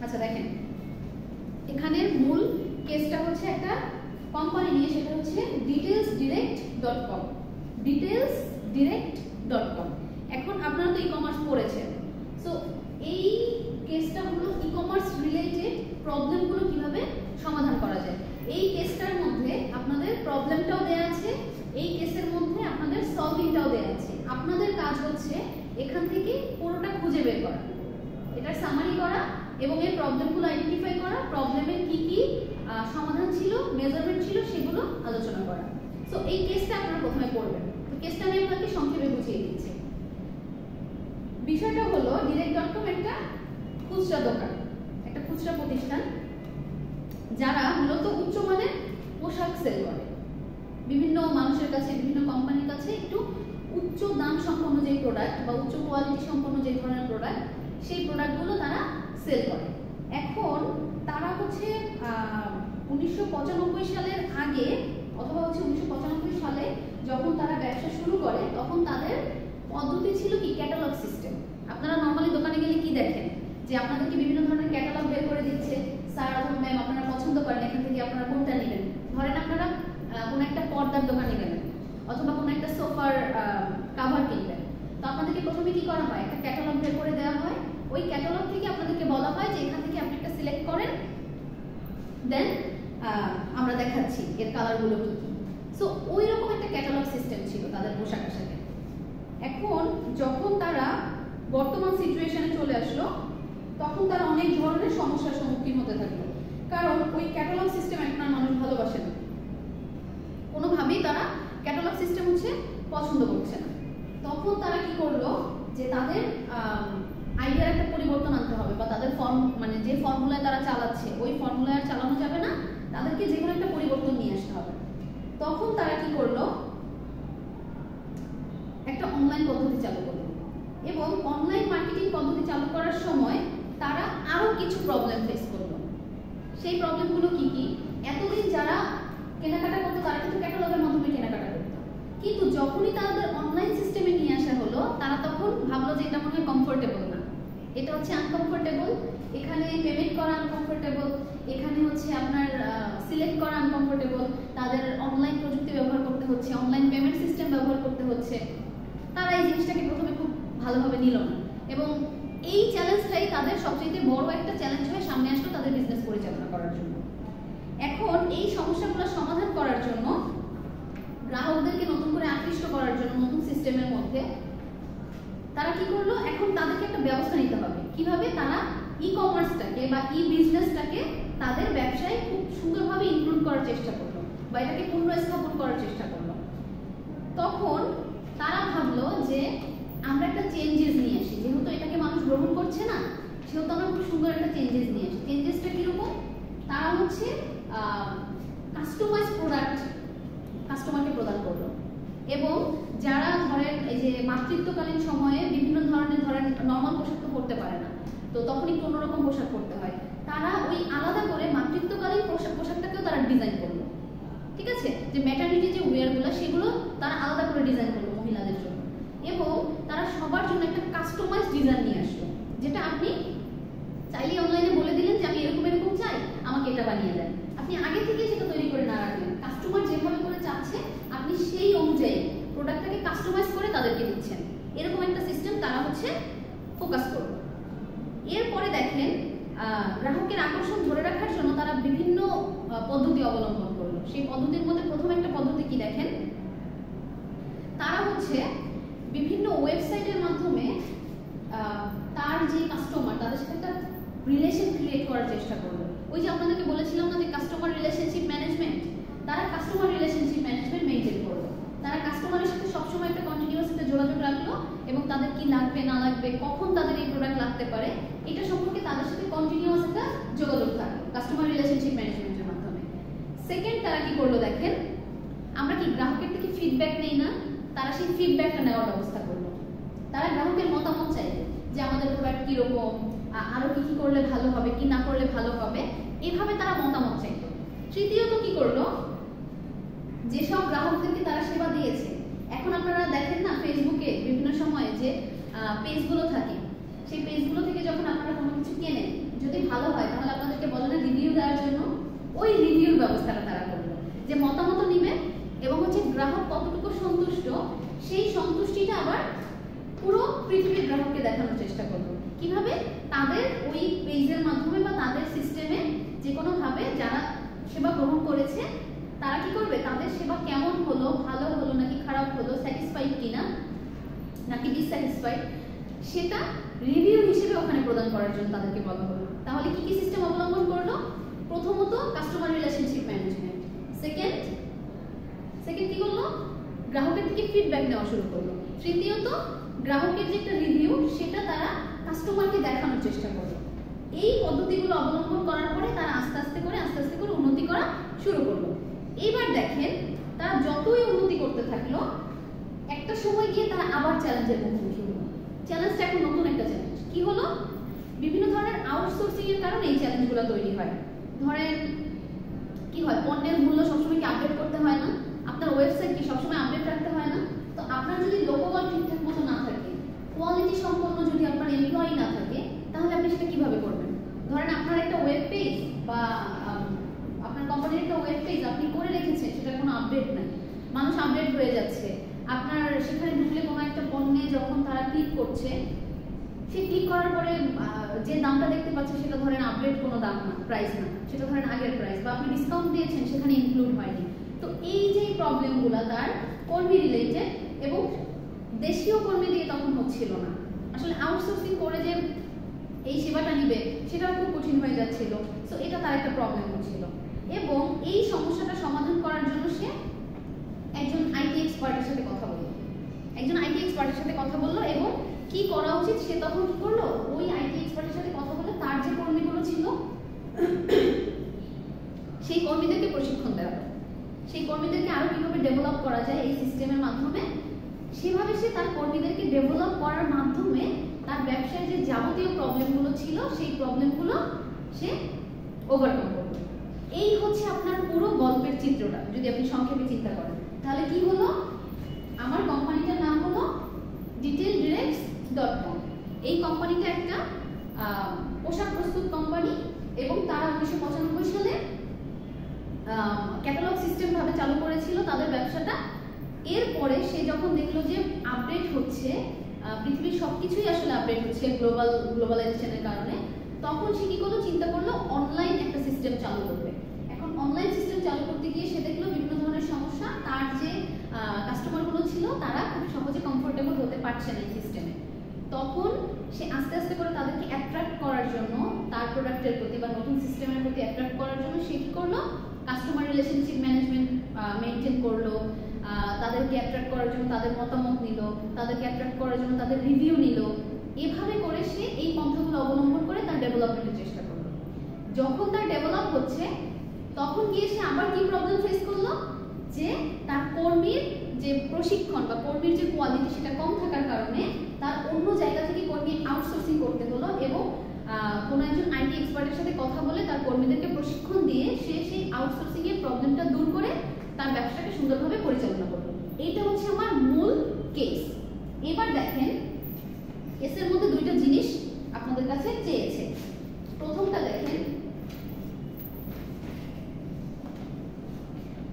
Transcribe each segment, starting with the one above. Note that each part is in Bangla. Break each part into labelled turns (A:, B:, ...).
A: আচ্ছা দেখেন, এখানে মূল কেসটা হচ্ছে একটা কোম্পানি নিয়ে, সেটা হচ্ছে detailsdirect.com। detailsdirect.com। এখন আপনারা তো ই-কমার্স পড়েছেন, সো এই কেসটা হলো ই-কমার্স রিলেটেড প্রবলেমগুলো কিভাবে সমাধান করা যায়। এই কেসটার মধ্যে আপনাদের প্রবলেমটাও দেয়া আছে, এই কেসের মধ্যে আপনাদের সলভিংটাও দেয়া আছে। আপনাদের কাজ হচ্ছে এখান থেকে পুরোটা খুঁজে বের করা, এটা সামারি করা এবং এই প্রবলেমগুলো আইডেন্টিফাই করা, প্রবলেমের কি কি সমাধান ছিল, মেজারমেন্ট ছিল, সেগুলো আলোচনা করা। সো এই কেসটা আপনারা প্রথমে পড়বেন। তো কেসটা আমি আপনাকে সংক্ষেপে বুঝিয়ে দিচ্ছি। বিষয়টা হলো direct.com একটা খুচরা দোকান, একটা খুচরা প্রতিষ্ঠান যারা মূলত উচ্চমানের পোশাক সেল করে। বিভিন্ন মানুষের কাছে, বিভিন্ন কোম্পানির কাছে একটু উচ্চ দাম সম্পন্ন যে প্রোডাক্ট বা উচ্চ কোয়ালিটি সম্পন্ন যে ধরনের প্রোডাক্ট, সেই প্রোডাক্টগুলো তারা সেল করে। এখন তারা হচ্ছে 1995 সালের আগে অথবা হচ্ছে 1995 সালে যখন তারা ব্যবসা শুরু করে, তখন তাদের পদ্ধতি ছিল কি ক্যাটালগ সিস্টেম। আপনারা নর্মালি দোকানে গেলে কি দেখেন, যে আপনাদেরকে বিভিন্ন ধরনের ক্যাটালগ বের করে দিচ্ছে, স্যার অথবা ম্যাম আপনারা পছন্দ করেন, এখান থেকে আপনারা কোনটা নেবেন। ধরেন আপনারা কোনো একটা পর্দার দোকানে গেলেন অথবা কোনো একটা সোফার কাভার কিনবেন, তো আপনাদেরকে প্রথমে কি করা হয়, একটা ক্যাটালগ বের করে দেওয়া হয়। ওই ক্যাটালগ থেকে আপনাদেরকে বলা হয় যে এখান থেকে আপনি একটা সিলেক্ট করেন, দেন আমরা দেখাচ্ছি এর কালারগুলো কি কি। সো ওই রকম একটা ক্যাটালগ সিস্টেম ছিল তাদের পোশাক আশাকে। এখন যখন তারা বর্তমান সিচুয়েশনে চলে আসলো, তখন তারা অনেক ধরনের সমস্যার সম্মুখীন হতে থাকলো, কারণ ওই ক্যাটালগ সিস্টেম এখন আর মানুষ ভালোবাসে না, কোনোভাবেই তারা ক্যাটালগ সিস্টেম হচ্ছে পছন্দ করছে না। তখন তারা কি করলো, যে তাদের আইডিয়ার একটা পরিবর্তন আনতে হবে, বা তাদের মানে যে ফর্মুলায় তারা চালাচ্ছে ওই ফর্মুলায় আর চালানো যাবে না, তাদেরকে যে কোনো একটা পরিবর্তন নিয়ে আসতে হবে। তখন তারা কি করলো, একটা অনলাইন পদ্ধতি চালু করলো, এবং অনলাইন মার্কেটিং পদ্ধতি চালু করার সময় তারা আরো কিছু প্রবলেম ফেস করলো। সেই প্রবলেমগুলো কি কি, এতদিন যারা কেনাকাটা করতো তারা কিন্তু ক্যাটালগের মাধ্যমে কেনাকাটা করতো, কিন্তু যখনই তাদের অনলাইন সিস্টেমে নিয়ে আসা হলো, তারা তখন ভাবলো যে এটা মনে হয় কমফোর্টেবল না, এটা হচ্ছে আনকমফোর্টেবল, এখানে পেমেন্ট করা আনকমফোর্টেবল, এখানে হচ্ছে আপনার সিলেক্ট করা আনকমফোর্টেবল, তাদের অনলাইন প্রযুক্তি ব্যবহার করতে হচ্ছে, অনলাইন পেমেন্ট সিস্টেম ব্যবহার করতে হচ্ছে। তারা এই জিনিসটাকে প্রথমে খুব ভালোভাবে নিল না, এবং এই চ্যালেঞ্জটাই তাদের সবচেয়ে বড় একটা চ্যালেঞ্জ হয়ে সামনে আসলো তাদের বিজনেস পরিচালনা করার জন্য। এখন এই সমস্যাগুলো সমাধান করার জন্য, গ্রাহকদেরকে নতুন করে আকৃষ্ট করার জন্য নতুন সিস্টেমের মধ্যে তারা কি করলো, এখন তাদেরকে একটা ব্যবস্থা নিতে হবে কিভাবে তারা ই-কমার্সটাকে বা ই-বিজনেসটাকে তাদের ব্যবসায় খুব সুন্দরভাবে ইনক্লুড করার চেষ্টা করলো, বা এটাকে পুনঃস্থাপন করার চেষ্টা করলো। তখন তারা ভাবলো যে আমরা একটা চেঞ্জেস নিয়ে আসি, যেহেতু এটাকে মানুষ গ্রহণ করছে না, সেহেতু আমরা খুব সুন্দর একটা চেঞ্জেস নিয়ে আসি। চেঞ্জেসটা কিরকম, তারা হচ্ছে কাস্টমাইজ প্রোডাক্ট কাস্টমারকে প্রদান করলো, এবং যারা ধরেন এই যে মাতৃত্বকালীন সময়ে বিভিন্ন ধরনের নর্মাল পোশাক তো পরতে পারে না, তো তখন একটু অন্যরকম পোশাক পরতে হয়, তারা ওই আলাদা করে মাতৃত্বকালীন পোশাকটাকেও তারা ডিজাইন করলো। ঠিক আছে, যে ম্যাটারনিটি যে ওয়্যারগুলো সেগুলো তারা আলাদা করে ডিজাইন করলো মহিলাদের জন্য, এবং তারা সবার জন্য একটা কাস্টমাইজ ডিজাইন নিয়ে আসলো, যেটা আপনি চাইলে অনলাইনে বলে দিলেন যে আমি এরকম এরকম চাই, আমাকে এটা বানিয়ে দেন। আপনি আগে থেকে সেটা তৈরি করে না রাখলেন, কাস্টমার যেভাবে করে চাচ্ছে আপনি সেই অনুযায়ী প্রোডাক্টটাকে কাস্টমাইজ করে তাদেরকে দিচ্ছেন। এরকম একটা সিস্টেম তারা হচ্ছে ফোকাস করবে। এরপরে দেখেন, গ্রাহকের আকর্ষণ ধরে রাখার জন্য তারা বিভিন্ন পদ্ধতি অবলম্বন করলো। সেই পদ্ধতির মধ্যে প্রথম একটা পদ্ধতি কি দেখেন, তারা হচ্ছে বিভিন্ন ওয়েবসাইটের মাধ্যমে তার যে কাস্টমার তাদের সাথে একটা রিলেশন ক্রিয়েট করার চেষ্টা করলো। ওই যে আপনাদেরকে বলেছিলাম না যে কাস্টমার রিলেশনশিপ ম্যানেজমেন্ট, তারা কাস্টমার রিলেশনশিপ ম্যানেজমেন্ট মেইনটেইন করলো। তারা কাস্টমারের সাথে সবসময় একটা কন্টিনিউয়াস একটা যোগাযোগ রাখলো, এবং তাদের কি লাগবে না লাগবে, কখন তাদের এই প্রোডাক্ট লাগতে পারে, এটা সম্পর্কে তাদের সাথে কন্টিনিউয়াস একটা যোগাযোগ থাকলো কাস্টমার রিলেশনশিপ ম্যানেজমেন্টের মাধ্যমে। সেকেন্ড, তারা কি করলো দেখেন, আমরা কি গ্রাহকের থেকে ফিডব্যাক নেই না, তারা সেই ফিডব্যাকটা নেওয়ার ব্যবস্থা করলো। তারা গ্রাহকের মতামত চাইবে যে আমাদের প্রোডাক্ট কিরকম, আরো কি কি করলে ভালো হবে, কি না করলে ভালো হবে, এইভাবে তারা মতামত চাইতো। তৃতীয়ত কি করলো, যেসব গ্রাহকদেরকে তারা সেবা দিয়েছে, এখন আপনারা দেখেন না ফেসবুকে বিভিন্ন সময়ে যে পেজগুলো থাকে, সেই পেজগুলো থেকে যখন আপনারা কোনো কিছু কেনেন, যদি ভালো হয় তাহলে আপনাদেরকে বলে না রিভিউ দেওয়ার জন্য, ওই রিভিউর ব্যবস্থাটা তারা করলো, যে মতামত নেবে এবং হচ্ছে গ্রাহক কতটুকু সন্তুষ্ট সেই সন্তুষ্টিটা আবার পুরো পৃথিবীর গ্রাহককে দেখানোর চেষ্টা করলো। কিভাবে? তাদের ওই পেজের মাধ্যমে বা তাদের সিস্টেমে যে কোনোভাবে যারা সেবা গ্রহণ করেছে তারা কি করবে, তাদের সেবা কেমন হলো, ভালো হলো নাকি খারাপ হলো, স্যাটিসফাইড কিনা নাকি ডিসস্যাটিসফাইড, সেটা রিভিউ হিসেবে ওখানে প্রদান করার জন্য তাদেরকে বলা হলো। তাহলে কি কি সিস্টেম অবলম্বন করলো? প্রথমত কাস্টমার রিলেশনশিপ ম্যানেজমেন্ট, সেকেন্ড কি করলো, গ্রাহকের থেকে ফিডব্যাক নেওয়া শুরু করলো, তৃতীয়ত গ্রাহকের যে একটা রিভিউ সেটা তারা কাস্টমারকে দেখানোর চেষ্টা করলো। এই পদ্ধতিগুলো অবলম্বন করার পরে তারা আস্তে আস্তে করে উন্নতি করা শুরু করলো। এইবার দেখেন তারা যতই উন্নতি করতে থাকলো, একটা সময় গিয়ে তারা আবার চ্যালেঞ্জের মুখোমুখি হলো। চ্যালেঞ্জটা এখন নতুন একটা চ্যালেঞ্জ। কি হলো? বিভিন্ন ধরনের আউটসোর্সিং এর কারণে এই চ্যালেঞ্জগুলো তৈরি হয়। ধরেন কি হয়, পণ্যের মূল্য সবসময় কি আপডেট করতে হয় না, আপনার ওয়েবসাইট কি সবসময় আপডেট রাখতে হয় না? তো আপনার যদি লোকবল ঠিকঠাক মতো না থাকে, কোয়ালিটি সম্পন্ন যদি আপনার এমপ্লয়ি না থাকে, তাহলে আপনি সেটা কিভাবে করবেন? ধরেন আপনার একটা ওয়েব পেজ বা আপনার কোম্পানির একটা ওয়েব পেজ আপনি করে রেখেছেন, সেটার কোনো আপডেট নাই, মানুষ আপডেট হয়ে যাচ্ছে, আপনার সেখানে ঢুকলে কোনো একটা পণ্যে যখন তারা ক্লিক করছে, সে ক্লিক করার পরে যে দামটা দেখতে পাচ্ছে সেটা ধরেন আপডেট কোনো দাম না, প্রাইস না, সেটা ধরেন আগের প্রাইস, বা আপনি ডিসকাউন্ট দিয়েছেন সেখানে ইনক্লুড হয়নি। তো এই যে প্রবলেমগুলো তার কর্মী রিলেটেড এবং দেশীয় কর্মী দিয়ে তখন হচ্ছিল না। আসলে আউটসোর্সিং করে যে এই সেবাটা নিবে সেটাও খুব কঠিন হয়ে যাচ্ছিল। সো এটা তার একটা প্রবলেম হচ্ছিল, এবং এই সমস্যাটা সমাধান করার জন্য সে একজন আইটি এক্সপার্টের সাথে কথা বললো, এবং কি করা উচিত সে তখন কি করলো, ওই আইটি এক্সপার্টের সাথে কথা বলে তার যে কর্মীগুলো ছিল সেই কর্মীদেরকে প্রশিক্ষণ দেওয়া, সেই কর্মীদেরকে আরো কিভাবে ডেভেলপ করা যায় এই সিস্টেমের মাধ্যমে, সেভাবে সে তার কর্মীদেরকে ডেভেলপ করার মাধ্যমে তার ব্যবসায় যে যাবতীয় প্রবলেমগুলো ছিল সেই প্রবলেমগুলো সে ওভারকাম করবে। এই হচ্ছে আপনার পুরো গল্পের চিত্রটা যদি আপনি সংক্ষেপে চিন্তা করেন। তাহলে কি হলো, আমার কোম্পানিটার নাম হলো detaildirects.com। এই কোম্পানিটা একটা পোশাক প্রস্তুত কোম্পানি, এবং তারা 1995 সালে ক্যাটালগ সিস্টেম ভাবে চালু করেছিল তাদের ব্যবসাটা। এরপরে সে যখন দেখলো যে আপডেট হচ্ছে, পৃথিবীর সবকিছুই আসলে আপডেট হচ্ছে গ্লোবালাইজেশনের কারণে, তখন সে কি করলো, চিন্তা করলো অনলাইন একটা সিস্টেম চালু করবে। এখন অনলাইন সিস্টেম চালু করতে গিয়ে সে দেখলো বিভিন্ন ধরনের সমস্যা, তার যে কাস্টমারগুলো ছিল তারা খুব সহজে কমফোর্টেবল হতে পারছে না এই সিস্টেমে। তখন সে আস্তে আস্তে করে তাদেরকে অ্যাট্রাক্ট করার জন্য, তার প্রোডাক্টের প্রতি বা নতুন সিস্টেমের প্রতি অ্যাট্রাক্ট করার জন্য সে কি করলো, কাস্টমার রিলেশনশিপ ম্যানেজমেন্ট মেনটেন করলো, তাদেরকে অ্যাট্রাক্ট করার জন্য তাদের মতামত নিল, তাদেরকে অ্যাট্রাক্ট করার জন্য তাদের রিভিউ নিল। এভাবে করে সে এই পন্থাগুলো অবলম্বন করে তার ডেভেলপমেন্টের চেষ্টা করলো। যখন তার ডেভেলপ হচ্ছে তখন গিয়ে সে আবার কি প্রবলেম ফেস করলো, যে তার কর্মীর যে প্রশিক্ষণ বা কর্মীর যে কোয়ালিটি সেটা কম থাকার কারণে তার অন্য জায়গা থেকে কর্মী আউটসোর্সিং করতে হলো, এবং কোনো একজন আইটি এক্সপার্টের সাথে কথা বলে তার কর্মীদেরকে প্রশিক্ষণ দিয়ে সে সেই আউটসোর্সিং এর প্রবলেমটা দূর করে তার ব্যবসাটাকে সুন্দরভাবে পরিচালনা করলো। এইটা হচ্ছে আমার মূল কেস। এবার দেখেন কেসের মধ্যে দুইটা জিনিস আপনাদের কাছে চেয়েছে। প্রথমটা দেখেন,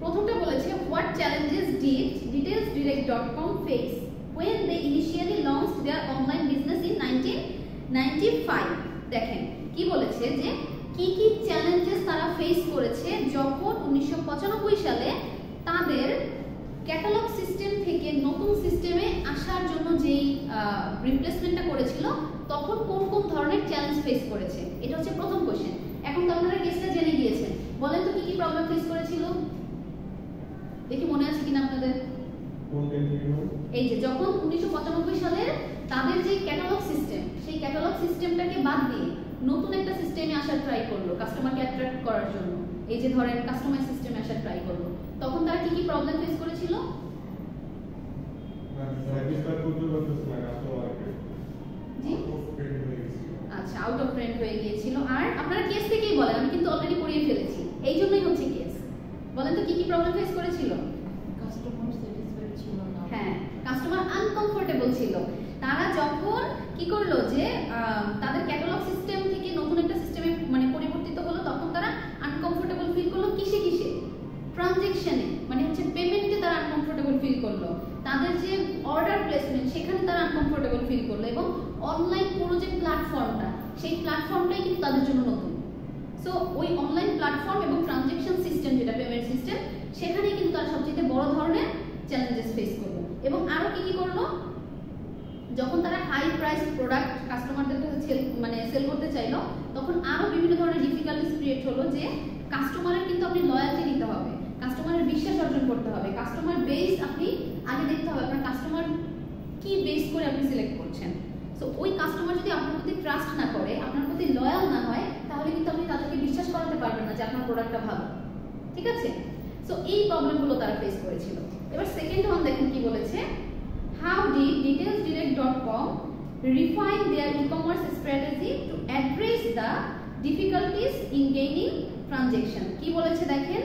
A: প্রথমটা বলেছে what challenges did detailsdirect.com face when they initially launched their online business in 1995। দেখেন কি বলেছে, যে কি কি চ্যালেঞ্জেস তারা ফেস করেছে যখন 1995 সালে তাদের ক্যাটালগ সিস্টেম থেকে নতুন সিস্টেমে আসার জন্য যেই রিপ্লেসমেন্টটা করেছিল, তখন কোন কোন ধরনের চ্যালেঞ্জ ফেস করেছে। এটা হচ্ছে প্রথম কোশ্চেন। এখন তো আপনারা কেসটা জেনে গিয়েছেন, বলেন তো কি কি প্রবলেম ফেস করেছিল, দেখি মনে আছে কিনা আপনাদের। এই যে যখন 1995 সালের তাদের যে ক্যাটালগ সিস্টেম, সেই ক্যাটালগ সিস্টেমটাকে বাদ দিয়ে নতুন একটা সিস্টেমে আসার ট্রাই করলো কাস্টমারকে অ্যাট্রাক্ট করার জন্য, এই যে ধরেন কাস্টমাইজ সিস্টেমে আসার ট্রাই করলো, তখন তারা কি কি প্রবলেম ফেস করেছিল? আচ্ছা, আউট অফ ট্রেন্ড হয়ে গিয়েছিল। আর আপনারা কেস থেকেই বলেন, আমি কিন্তু অলরেডি পড়িয়ে ফেলেছি, এই জন্যই হচ্ছে কেস। বলেন তো কি কি প্রবলেম ফেস করেছিল?
B: কাস্টমার স্যাটিসফাইড ছিল না,
A: হ্যাঁ, কাস্টমার আনকমফোর্টেবল ছিল। তারা যখন কি করলো যে তাদের ক্যাটালগ সিস্টেম থেকে নতুন একটা সিস্টেমে মানে পরিবর্তিত হলো, তখন তারা আনকমফোর্টেবল ফিল করলো কিসে ট্রানজ্যাকশনে, মানে হচ্ছে পেমেন্টে তারা আনকমফোর্টেবল ফিল করলো, তাদের যে অর্ডার প্লেসমেন্ট সেখানে তারা আনকমফোর্টেবল ফিল করলো, এবং অনলাইন পুরো যে প্ল্যাটফর্মটা সেই প্ল্যাটফর্মটাই কিন্তু তাদের জন্য নতুন। সো ওই অনলাইন প্ল্যাটফর্ম এবং ট্রানজ্যাকশন সিস্টেম যেটা পেমেন্ট সিস্টেম, সেখানেই কিন্তু তারা সবচেয়ে বড় ধরনের চ্যালেঞ্জেস ফেস করলো। এবং আরো কি করলো, যখন তারা হাই প্রাইস প্রোডাক্ট কাস্টমারদের কাছে মানে সেল করতে চাইলো, তখন আরো বিভিন্ন ধরনের ডিফিকাল্টিস ক্রিয়েট হলো যে কাস্টমারের কিন্তু আপনি লয়ালটি নিতে হবে, কাস্টমারের বিশ্বাস অর্জন করতে হবে, কাস্টমার বেস আপনি আগে দেখতে হবে, আপনার কাস্টমার কি বেস করে আপনি সিলেক্ট করছেন। সো ওই কাস্টমার যদি আপনার প্রতি ট্রাস্ট না করে, আপনার প্রতি লয়াল না হয়, তাহলে কিন্তু আপনি তাদেরকে বিশ্বাস করাতে পারবেন না যে আপনার প্রোডাক্টটা ভালো। ঠিক আছে, সো এই প্রবলেমগুলো তারা ফেস করেছিল। এবার সেকেন্ড ওয়ান দেখেন কি বলেছে, how did detailsdirect.com refine their e-commerce strategy to address the difficulties in gaining transaction। কি বলেছে দেখেন,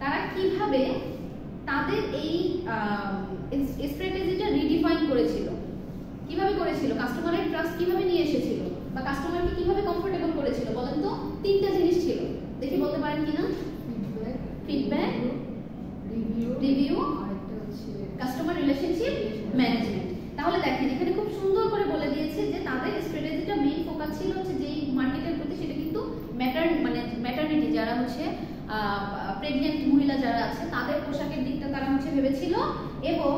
A: তারা কিভাবে তাদের এই স্ট্র্যাটেজিটা রিডিফাইন করেছিল, কিভাবে করেছিল, কাস্টমারের ট্রাস্ট কিভাবে নিয়ে এসেছিল, বা কাস্টমারকে কিভাবে কমফোর্টেবল করেছিল। বলেন তো, তিনটা জিনিস ছিল, দেখি বলতে পারেন কিনা। Feedback, review, customer relationship management. তাহলে দেখেন এখানে খুব সুন্দর করে বলে দিয়েছে যে তাদের স্ট্র্যাটেজিটা মেইন ফোকাস ছিল হচ্ছে যেই মার্কেটের প্রতি, সেটা কিন্তু ম্যাটারনিটি যারা হচ্ছে প্রেগনেন্ট মহিলা যারা আছে তাদের পোশাকের দিকটা তারা হচ্ছে ভেবেছিল, এবং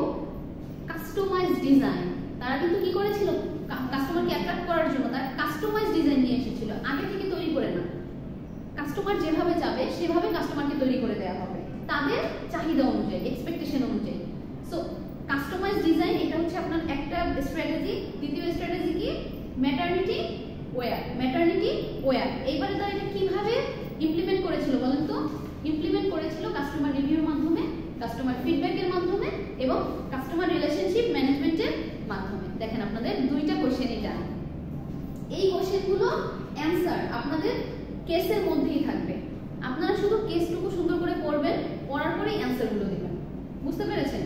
A: কাস্টমাইজ ডিজাইন তারা কিন্তু কি করেছিল, কাস্টমারকে অ্যাট্রাক্ট করার জন্য তারা কাস্টমাইজ ডিজাইন নিয়ে এসেছিল, আগে থেকে তৈরি করে না। কাস্টমার যেভাবে যাবে সেভাবে কাস্টমারকে তৈরি করে দেওয়া হবে তাদের চাহিদা অনুযায়ী, এক্সপেকটেশন অনুযায়ী। সো কাস্টমাইজ ডিজাইন এটা হচ্ছে আপনার একটা স্ট্র্যাটেজি। দ্বিতীয় স্ট্র্যাটেজি কি, ম্যাটারনিটি ওয়্যার। এইবারে তারা এটা কিভাবে ইমপ্লিমেন্ট করেছিল বলেন তো, ইমপ্লিমেন্ট করেছিল কাস্টমার রিভিউর মাধ্যমে, কাস্টমার ফিডব্যাকের মাধ্যমে, এবং কাস্টমার রিলেশনশিপ ম্যানেজমেন্টের মাধ্যমে। দেখেন আপনাদের দুইটা কোশ্চেন এটা, এই কোশ্চেনগুলো অ্যানসার আপনাদের কেসের মধ্যেই থাকবে, আপনারা শুধু কেসটুকু সুন্দর করে পড়বেন, পড়ার পরেই অ্যানসারগুলো দিবেন। বুঝতে পেরেছেন?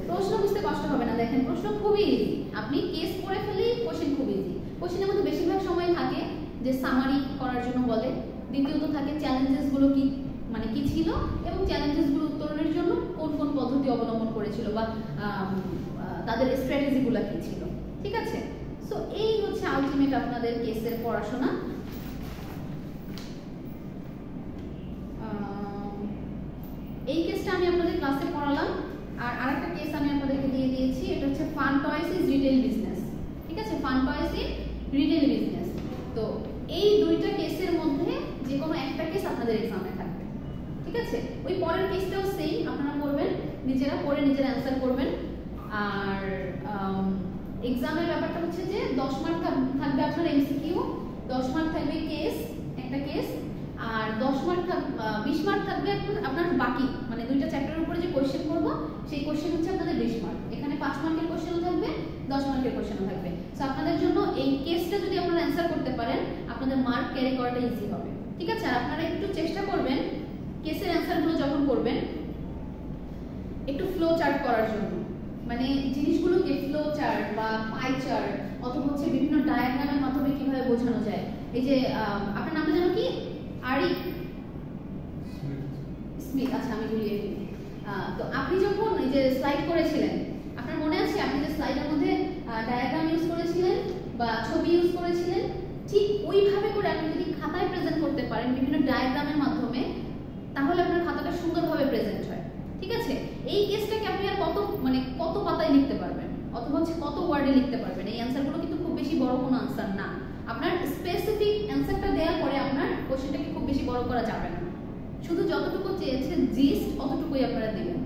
A: প্রশ্ন বুঝতে কষ্ট হবে না। দেখেন প্রশ্ন খুবই ইজি, আপনি কেস পড়ে ফেলেই কোশ্চেন খুব ইজি। কোশ্চেনের মধ্যে বেশিরভাগ সময় থাকে যে সামারি করার জন্য বলে, দ্বিতীয়ত থাকে চ্যালেঞ্জেস গুলো কি মানে কি ছিল, এবং চ্যালেঞ্জেস গুলো উত্তরণের জন্য কোন কোন পদ্ধতি অবলম্বন করেছিল, বা তাদের স্ট্র্যাটেজি গুলো কি ছিল। ঠিক আছে, সো এই হচ্ছে আলটিমেট আপনাদের কেসের পড়াশোনা। এই কেসটা আমি আপনাদের ক্লাসে পড়ালাম, আর আরেকটা কেস আমি আপনাদেরকে দিয়ে দিয়েছি, এটা হচ্ছে fun toys is retail business. ঠিক আছে, fun toys is retail business. তো এই দুইটা কেসের মধ্যে যে কোনো একটা কেস আপনাদের এক্সামে থাকবে। ঠিক আছে, ওই পরের কেসটাও সেম, আপনারা করবেন, নিজেরা পড়ে নিজেরা অ্যান্সার করবেন। আর এক্সামের ব্যাপারটা হচ্ছে যে 10 মার্ক থাকবে আপনার এমসিকিউ, 10 মার্ক থাকবে কেস, একটা কেস, আর 10 মার্ক 20 মার্ক থাকবে আপনার বাকি মানে দুইটা চ্যাপ্টারের উপরে যে কোশ্চেন করব সেই কোশ্চেন হচ্ছে আপনাদের 20 মার্ক। এখানে 5 মার্কের কোশ্চেনও থাকবে, 10 মার্কের কোশ্চেনও থাকবে। সো আপনাদের জন্য এই কেসটা যদি আপনারা অ্যানসার করতে পারেন, আপনাদের মার্ক ক্যারি করাটা ইজি হবে। ঠিক আছে, আর আপনারা একটু চেষ্টা করবেন কেসের অ্যানসারগুলো যখন করবেন একটু ফ্লো চার্ট করার জন্য, মানে জিনিসগুলোকে ফ্লো চার্ট বা পাই চার্ট অথবা হচ্ছে বিভিন্ন ডায়াগ্রামের মাধ্যমে কিভাবে বোঝানো যায়। এই যে আপনার নামটা জানো কি, আরিক স্মিথ, আচ্ছা আমি গুলিয়ে ফেলি। তো আপনি যখন এই যে স্লাইড করেছিলেন, আপনার মনে আছে আপনি যে স্লাইডের মধ্যে ডায়াগ্রাম ইউজ করেছিলেন বা ছবি ইউজ করেছিলেন, ঠিক ওইভাবে করে আপনি যদি খাতায় প্রেজেন্ট করতে পারেন বিভিন্ন ডায়াগ্রামের মাধ্যমে, তাহলে আপনার খাতাটা সুন্দরভাবে প্রেজেন্ট হয়। ঠিক আছে, এই কেসটাকে আপনি আর কত পাতায় লিখতে পারবেন, অথবা হচ্ছে কত ওয়ার্ডে লিখতে পারবেন। এই অ্যান্সারগুলো কিন্তু খুব বেশি বড় কোনো আনসার না, আপনার স্পেসিফিক অ্যান্সারটা দেওয়ার পরে আপনার কোশ্চেনটাকে খুব বেশি বড় করা যাবে না, শুধু যতটুকু চেয়েছে জিস্ট অতটুকুই আপনারা দেবেন।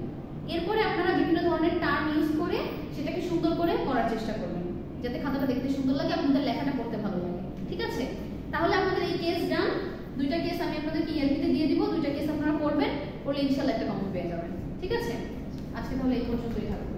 A: এরপরে আপনারা বিভিন্ন ধরনের টার্ম ইউজ করে সেটাকে সুন্দর করে করার চেষ্টা করবেন, যাতে খাতাটা দেখতে সুন্দর লাগে, আপনাদের লেখাটা পড়তে ভালো লাগে। ঠিক আছে, তাহলে আপনাদের এই কেস ডান। দুইটা কেস আমি আপনাদেরকে ইয়ারপিতে দিয়ে দিব, দুইটা কেস আপনারা পড়বেন, পড়লে ইনশাআল্লাহ একটা কমন পেয়ে যাবেন। ঠিক আছে, আজকে তাহলে এই পর্যন্তই থাকবে।